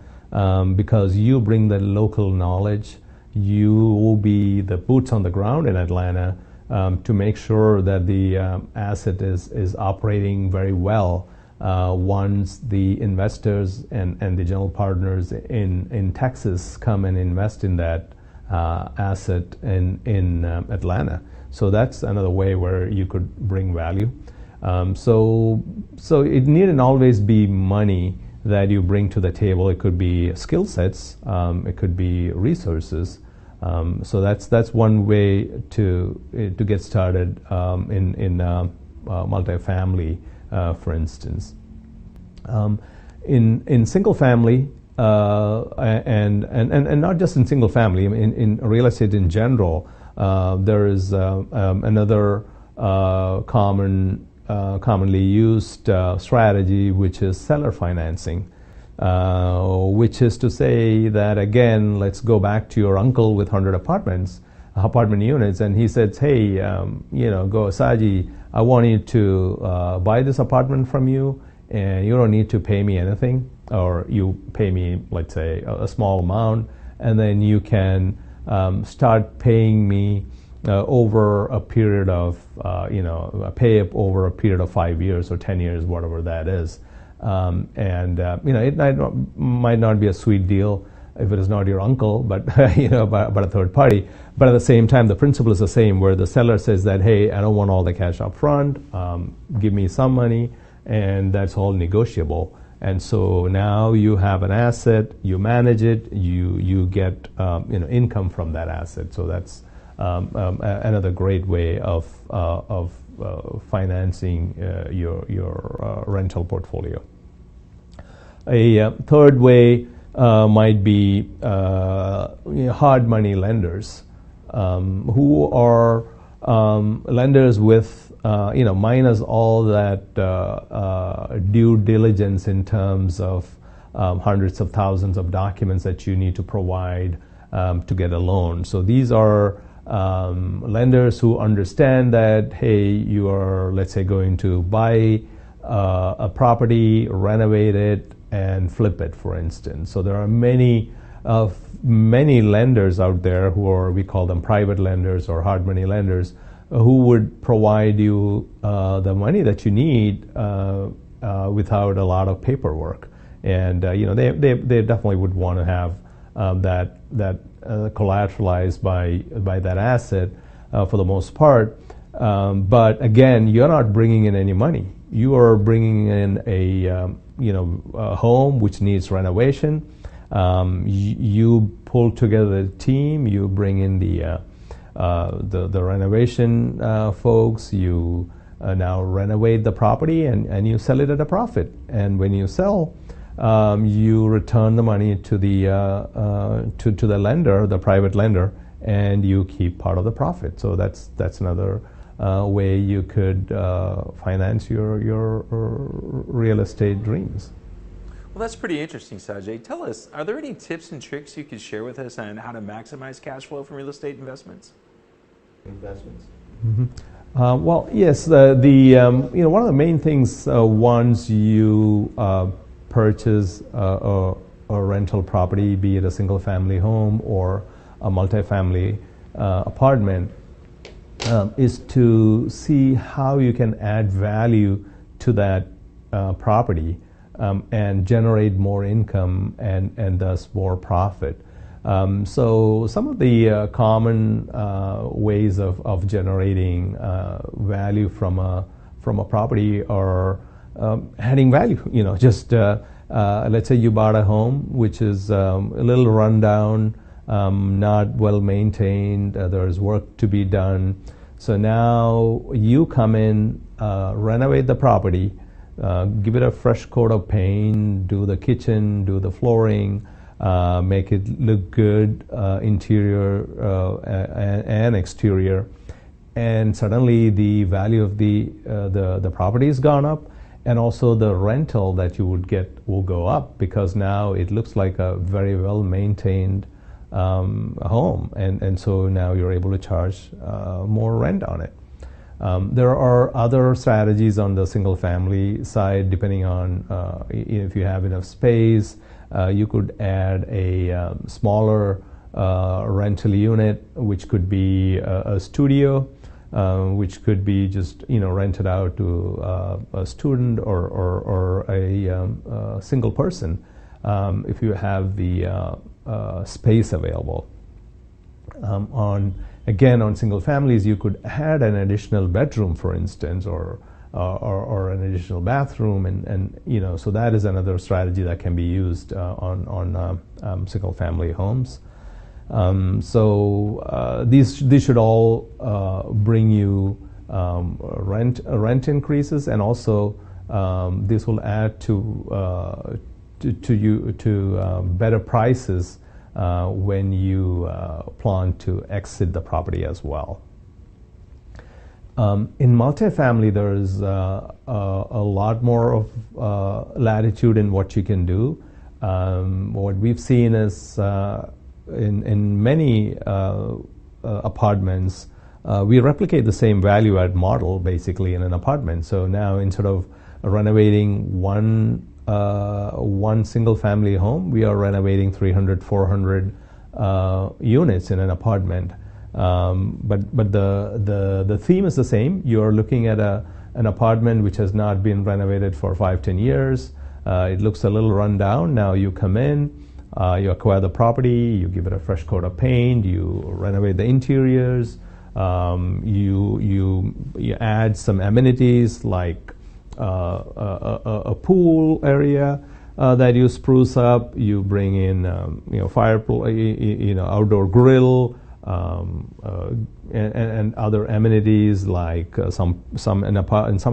S17: because you bring the local knowledge. You will be the boots on the ground in Atlanta to make sure that the asset is operating very well once the investors and the general partners in Texas come and invest in that asset in Atlanta. So that's another way where you could bring value. So it needn't always be money that you bring to the table. It could be skill sets. It could be resources. So that's one way to get started in multifamily, for instance. In single family, and not just in single family, in real estate in general, there is another common commonly used strategy, which is seller financing, which is to say that, again, let's go back to your uncle with 100 apartment units, and he says, hey, go Saji, I want you to buy this apartment from you, and you don't need to pay me anything, or you pay me, let's say, a small amount, and then you can start paying me over a period of, pay up over a period of 5 years or 10 years, whatever that is. It might not be a sweet deal if it is not your uncle, but but a third party. But at the same time, the principle is the same, where the seller says that, hey, I don't want all the cash up front, give me some money, and that's all negotiable. And so now you have an asset, you manage it, you get income from that asset. So that's another great way of financing your rental portfolio. A third way might be hard money lenders, who are lenders with minus all that due diligence in terms of hundreds of thousands of documents that you need to provide to get a loan. So these are lenders who understand that, hey, you are, let's say, going to buy a property, renovate it, and flip it, for instance. So there are many lenders out there who are, we call them private lenders or hard money lenders, who would provide you the money that you need without a lot of paperwork. And they definitely would want to have that collateralized by that asset for the most part. But again, you're not bringing in any money. You are bringing in a home which needs renovation. You pull together the team. You bring in the renovation folks. You now renovate the property and you sell it at a profit. And when you sell, you return the money to the lender, the private lender, and you keep part of the profit. So that's another way you could finance your real estate dreams.
S2: Well, that's pretty interesting, Sajay. Tell us, are there any tips and tricks you could share with us on how to maximize cash flow from real estate investments?
S17: Mm-hmm. Well, yes. One of the main things once you purchase a rental property, be it a single-family home or a multifamily apartment, is to see how you can add value to that property and generate more income and thus more profit. So some of the common ways of generating value from a property are adding value. Let's say you bought a home which is a little rundown, not well maintained. There's work to be done. So now you come in, renovate the property, give it a fresh coat of paint, do the kitchen, do the flooring, make it look good, interior and exterior, and suddenly the value of the property has gone up, and also the rental that you would get will go up, because now it looks like a very well maintained home, and so now you're able to charge more rent on it. There are other strategies on the single family side, depending on if you have enough space. You could add a smaller rental unit, which could be a studio, which could be just rented out to a student or a single person, if you have the space available. On single families, you could add an additional bedroom, for instance, or an additional bathroom, and so that is another strategy that can be used on single family homes. These should all bring you rent increases, and also this will add to better prices when you plan to exit the property as well. In multifamily, there is a lot more of latitude in what you can do. What we've seen is in many apartments, we replicate the same value add model basically in an apartment. So now instead of renovating one single family home, we are renovating 300, 400 units in an apartment. But the theme is the same. You're looking at an apartment which has not been renovated for 5-10 years. It looks a little run down. Now you come in, you acquire the property, you give it a fresh coat of paint, you renovate the interiors, you add some amenities like a pool area that you spruce up. You bring in outdoor grill. And other amenities like in some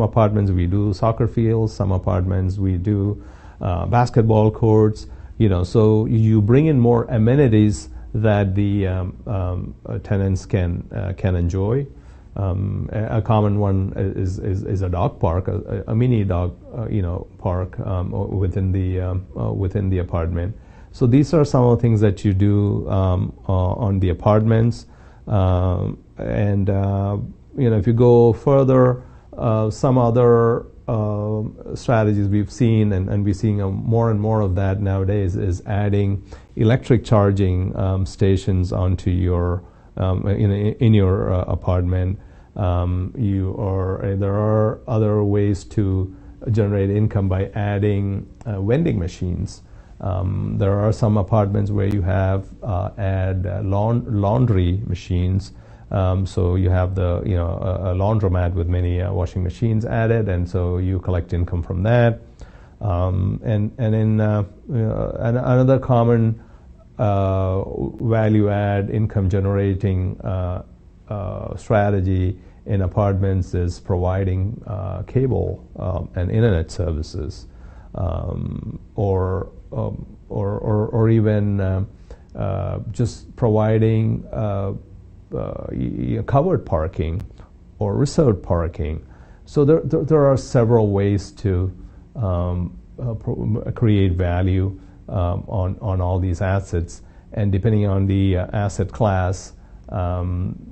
S17: apartments we do soccer fields, some apartments we do basketball courts. So you bring in more amenities that the tenants can enjoy. A common one is a dog park, a mini dog park within the apartment. So these are some of the things that you do on the apartments, and if you go further, some other strategies we've seen, and we're seeing more and more of that nowadays, is adding electric charging stations onto your in your apartment. There are other ways to generate income by adding vending machines. There are some apartments where you have laundry machines. So you have a laundromat with many washing machines added, and so you collect income from that. Another common value add income generating strategy in apartments is providing cable and internet services, or even just providing covered parking or reserved parking. So there are several ways to create value on all these assets, and depending on the asset class,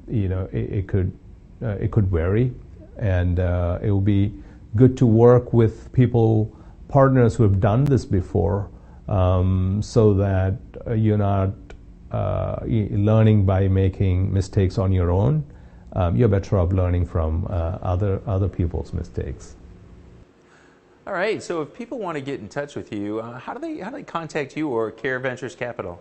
S17: it could vary, and it will be good to work with partners who have done this before, so that you're not learning by making mistakes on your own. You're better off learning from other people's mistakes.
S2: All right. So if people want to get in touch with you, how do they contact you or Care Ventures Capital?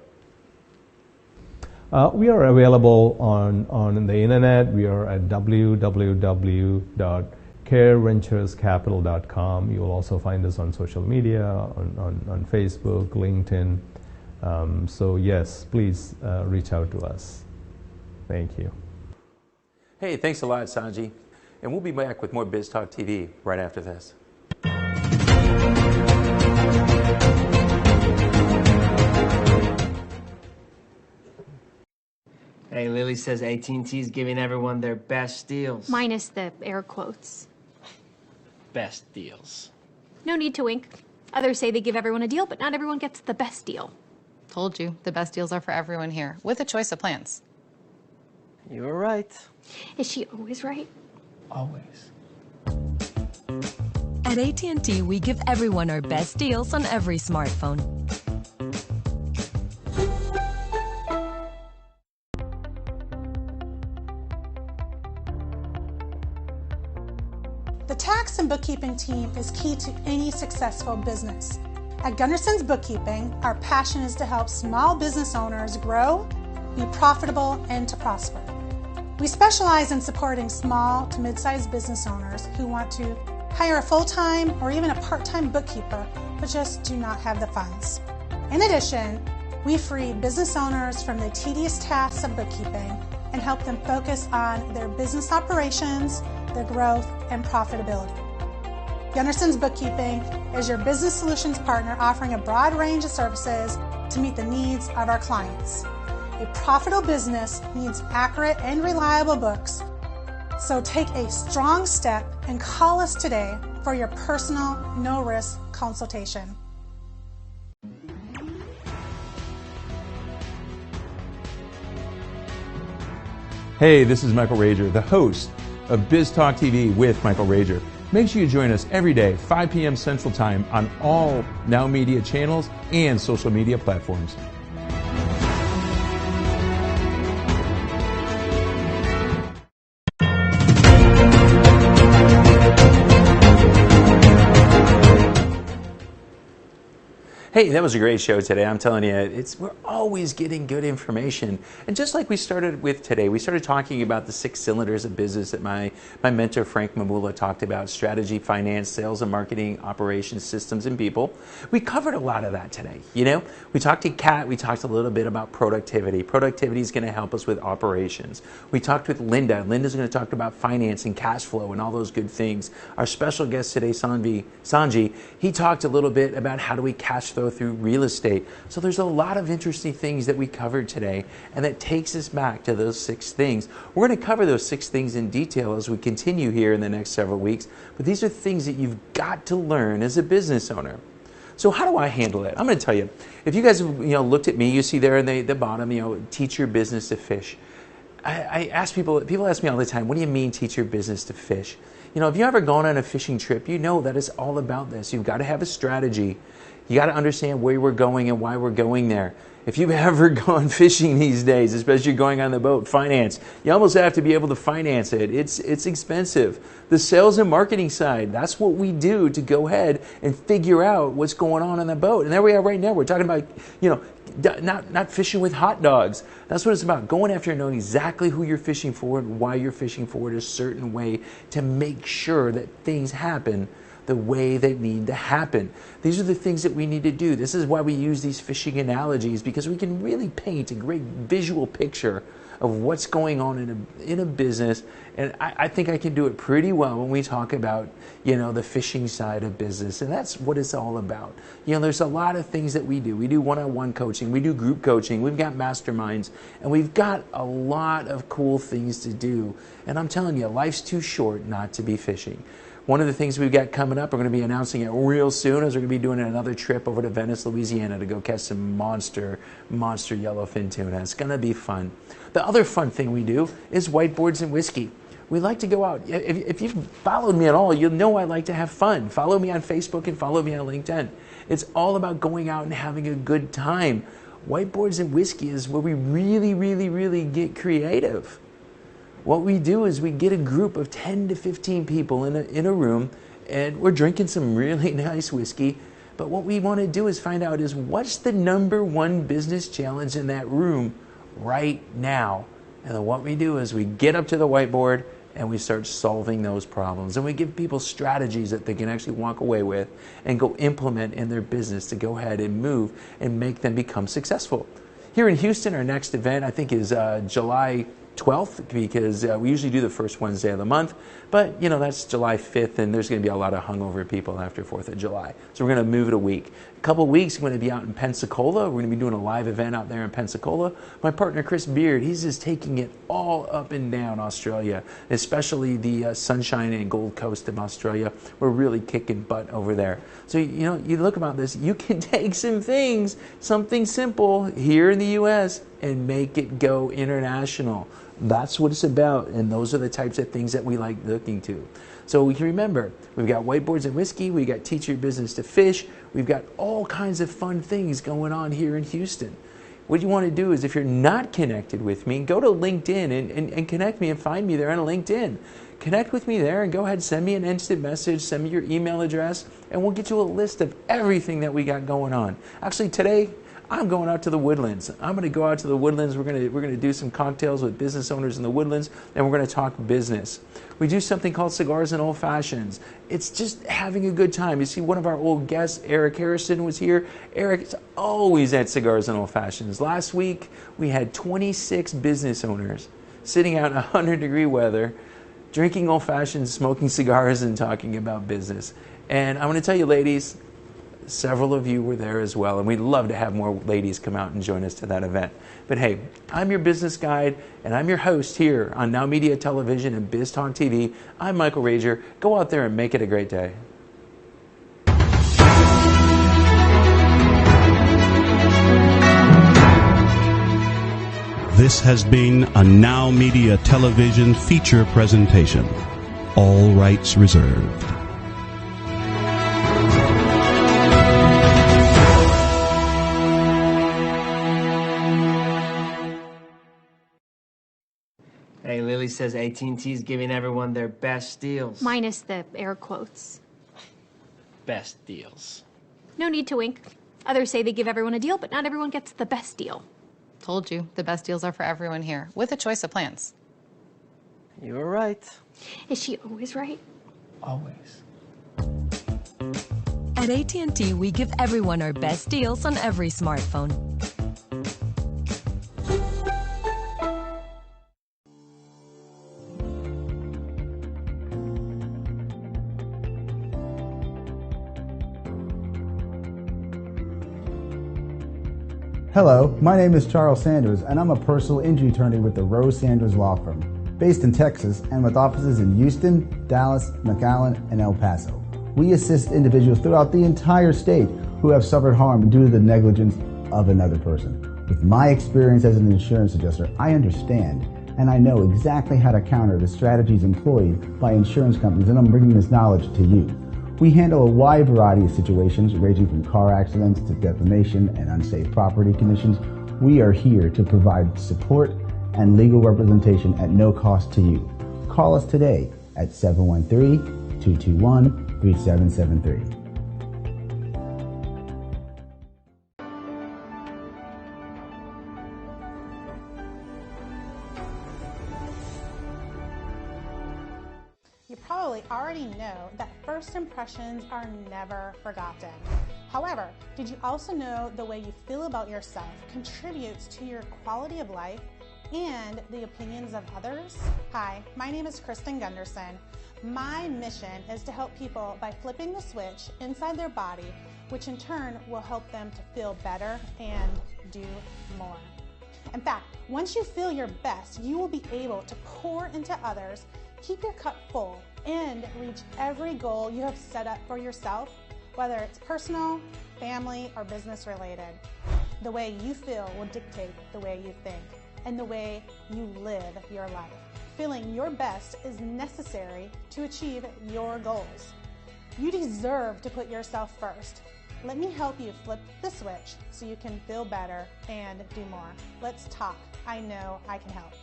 S17: We are available on the internet. We are at www.careventurescapital.com. You will also find us on social media, on Facebook, LinkedIn. So yes, please reach out to us. Thank you.
S2: Hey, thanks a lot, Sanji. And we'll be back with more Biz Talk TV right after this.
S3: Hey, Lily says AT&T is giving everyone their best deals.
S4: Minus the air quotes.
S13: Best deals.
S4: No need to wink. Others say they give everyone a deal, but not everyone gets the best deal.
S5: Told you, the best deals are for everyone here, with a choice of plans.
S13: You were right.
S4: Is she always right?
S13: Always.
S6: At AT&T, we give everyone our best deals on every smartphone.
S11: The tax and bookkeeping team is key to any successful business. At Gunderson's Bookkeeping, our passion is to help small business owners grow, be profitable, and to prosper. We specialize in supporting small to mid-sized business owners who want to hire a full-time or even a part-time bookkeeper, but just do not have the funds. In addition, we free business owners from the tedious tasks of bookkeeping and help them focus on their business operations, their growth, and profitability. Gunderson's Bookkeeping is your business solutions partner, offering a broad range of services to meet the needs of our clients. A profitable business needs accurate and reliable books, So take a strong step and call us today for your personal, no-risk consultation.
S2: Hey, this is Michael Rager, the host of Biz Talk TV with Michael Rager. Make sure you join us every day, 5 p.m. Central Time on all Now Media channels and social media platforms. Hey, that was a great show today. I'm telling you, we're always getting good information. And just like we started with today, we started talking about the 6 cylinders of business that my mentor Frank Mamula talked about: strategy, finance, sales and marketing, operations, systems, and people. We covered a lot of that today. You know, we talked to Kat, we talked a little bit about productivity. Productivity is going to help us with operations. We talked with Linda. Linda's going to talk about finance and cash flow and all those good things. Our special guest today, Sanji, he talked a little bit about how do we cash flow through real estate. So there's a lot of interesting things that we covered today, and that takes us back to those 6 things. We're going to cover those 6 things in detail as we continue here in the next several weeks, but these are things that you've got to learn as a business owner. So how do I handle it? I'm going to tell you. If you guys have looked at me, you see there in the bottom, teach your business to fish. I ask people ask me all the time, what do you mean teach your business to fish? If you've ever gone on a fishing trip, you know that it's all about this. You've got to have a strategy. You got to understand where we're going and why we're going there. If you've ever gone fishing these days, especially going on the boat, finance, you almost have to be able to finance it. It's expensive. The sales and marketing side, that's what we do to go ahead and figure out what's going on the boat. And there we are right now. We're talking about, not fishing with hot dogs. That's what it's about. Going after and knowing exactly who you're fishing for and why you're fishing for it a certain way to make sure that things happen the way they need to happen. These are the things that we need to do. This is why we use these fishing analogies, because we can really paint a great visual picture of what's going on in a business. And I think I can do it pretty well when we talk about, the fishing side of business. And that's what it's all about. There's a lot of things that we do. We do one-on-one coaching. We do group coaching. We've got masterminds. And we've got a lot of cool things to do. And I'm telling you, life's too short not to be fishing. One of the things we've got coming up, we're going to be announcing it real soon, is we're going to be doing another trip over to Venice, Louisiana to go catch some monster yellowfin tuna. It's going to be fun. The other fun thing we do is whiteboards and whiskey. We like to go out. If you've followed me at all, you'll know I like to have fun. Follow me on Facebook and follow me on LinkedIn. It's all about going out and having a good time. Whiteboards and whiskey is where we really, really, really get creative. What we do is we get a group of 10 to 15 people in a room, and we're drinking some really nice whiskey. But what we want to do is find out is what's the #1 business challenge in that room right now. And then what we do is we get up to the whiteboard and we start solving those problems. And we give people strategies that they can actually walk away with and go implement in their business to go ahead and move and make them become successful. Here in Houston, our next event, I think, is July 12th, because we usually do the first Wednesday of the month, but that's July 5th, and there's going to be a lot of hungover people after 4th of July. So we're going to move it a week. A couple of weeks, we're going to be out in Pensacola. We're going to be doing a live event out there in Pensacola. My partner, Chris Beard, he's just taking it all up and down Australia, especially the Sunshine and Gold Coast of Australia. We're really kicking butt over there. So, you look about this, you can take something simple here in the U.S. and make it go international. That's what it's about, and those are the types of things that we like looking to. So we can remember, we've got whiteboards and whiskey, we got teach your business to fish, we've got all kinds of fun things going on here in Houston. What you want to do is, if you're not connected with me, go to LinkedIn and connect me and find me there on LinkedIn. Connect with me there and go ahead, send me an instant message, send me your email address, and we'll get you a list of everything that we got going on. Actually, today, I'm going out to the Woodlands. I'm going to go out to the Woodlands. We're going to do some cocktails with business owners in the Woodlands, and we're going to talk business. We do something called Cigars and Old Fashions. It's just having a good time. You see, one of our old guests, Eric Harrison, was here. Eric's always at Cigars and Old Fashions. Last week, we had 26 business owners sitting out in 100-degree weather, drinking old fashions, smoking cigars, and talking about business. And I'm going to tell you, ladies, several of you were there as well, and we'd love to have more ladies come out and join us to that event. But hey, I'm your business guide, and I'm your host here on NowMedia Television and Biz Talk TV. I'm Michael Rager. Go out there and make it a great day.
S1: This has been a NowMedia Television feature presentation. All rights reserved.
S3: Hey, Lily says AT&T is giving everyone their best deals.
S4: Minus the air quotes.
S13: Best deals.
S4: No need to wink. Others say they give everyone a deal, but not everyone gets the best deal.
S5: Told you, the best deals are for everyone here, with a choice of plans.
S13: You were right.
S4: Is she always right?
S13: Always.
S6: At AT&T, we give everyone our best deals on every smartphone.
S7: Hello, my name is Charles Sanders, and I'm a personal injury attorney with the Rose Sanders Law Firm, based in Texas and with offices in Houston, Dallas, McAllen, and El Paso. We assist individuals throughout the entire state who have suffered harm due to the negligence of another person. With my experience as an insurance adjuster, I understand and I know exactly how to counter the strategies employed by insurance companies, and I'm bringing this knowledge to you. We handle a wide variety of situations ranging from car accidents to defamation and unsafe property conditions. We are here to provide support and legal representation at no cost to you. Call us today at 713-221-3773.
S11: You probably already know that first impressions are never forgotten. However, did you also know the way you feel about yourself contributes to your quality of life and the opinions of others? Hi, my name is Kristen Gunderson. My mission is to help people by flipping the switch inside their body, which in turn will help them to feel better and do more. In fact, once you feel your best, you will be able to pour into others, keep your cup full, and reach every goal you have set up for yourself, whether it's personal, family, or business related. The way you feel will dictate the way you think and the way you live your life. Feeling your best is necessary to achieve your goals. You deserve to put yourself first. Let me help you flip the switch so you can feel better and do more. Let's talk. I know I can help.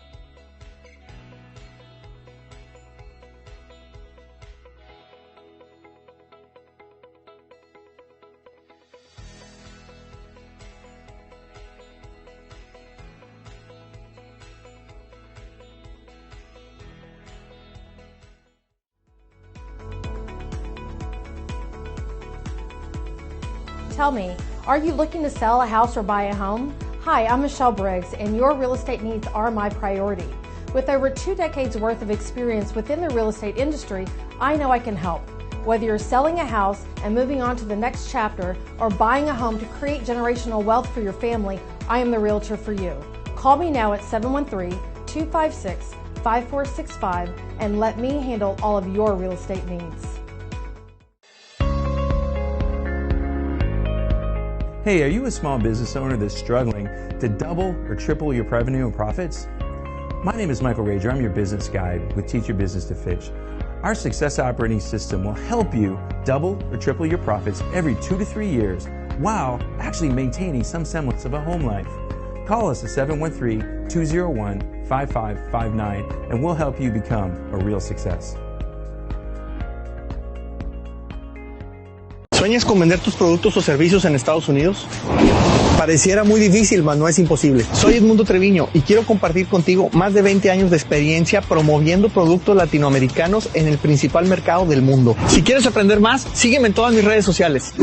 S15: Tell me, are you looking to sell a house or buy a home? Hi, I'm Michelle Briggs, and your real estate needs are my priority. With over 2 decades worth of experience within the real estate industry, I know I can help. Whether you're selling a house and moving on to the next chapter or buying a home to create generational wealth for your family, I am the realtor for you. Call me now at 713-256-5465 and let me handle all of your real estate needs.
S2: Hey, are you a small business owner that's struggling to double or triple your revenue and profits? My name is Michael Rager. I'm your business guide with Teach Your Business to Fitch. Our success operating system will help you double or triple your profits every 2 to 3 years while actually maintaining some semblance of a home life. Call us at 713-201-5559 and we'll help you become a real success.
S18: ¿Sueñas con vender tus productos o servicios en Estados Unidos? Pareciera muy difícil, mas no es imposible. Soy Edmundo Treviño y quiero compartir contigo más de 20 años de experiencia promoviendo productos latinoamericanos en el principal mercado del mundo. Si quieres aprender más, sígueme en todas mis redes sociales.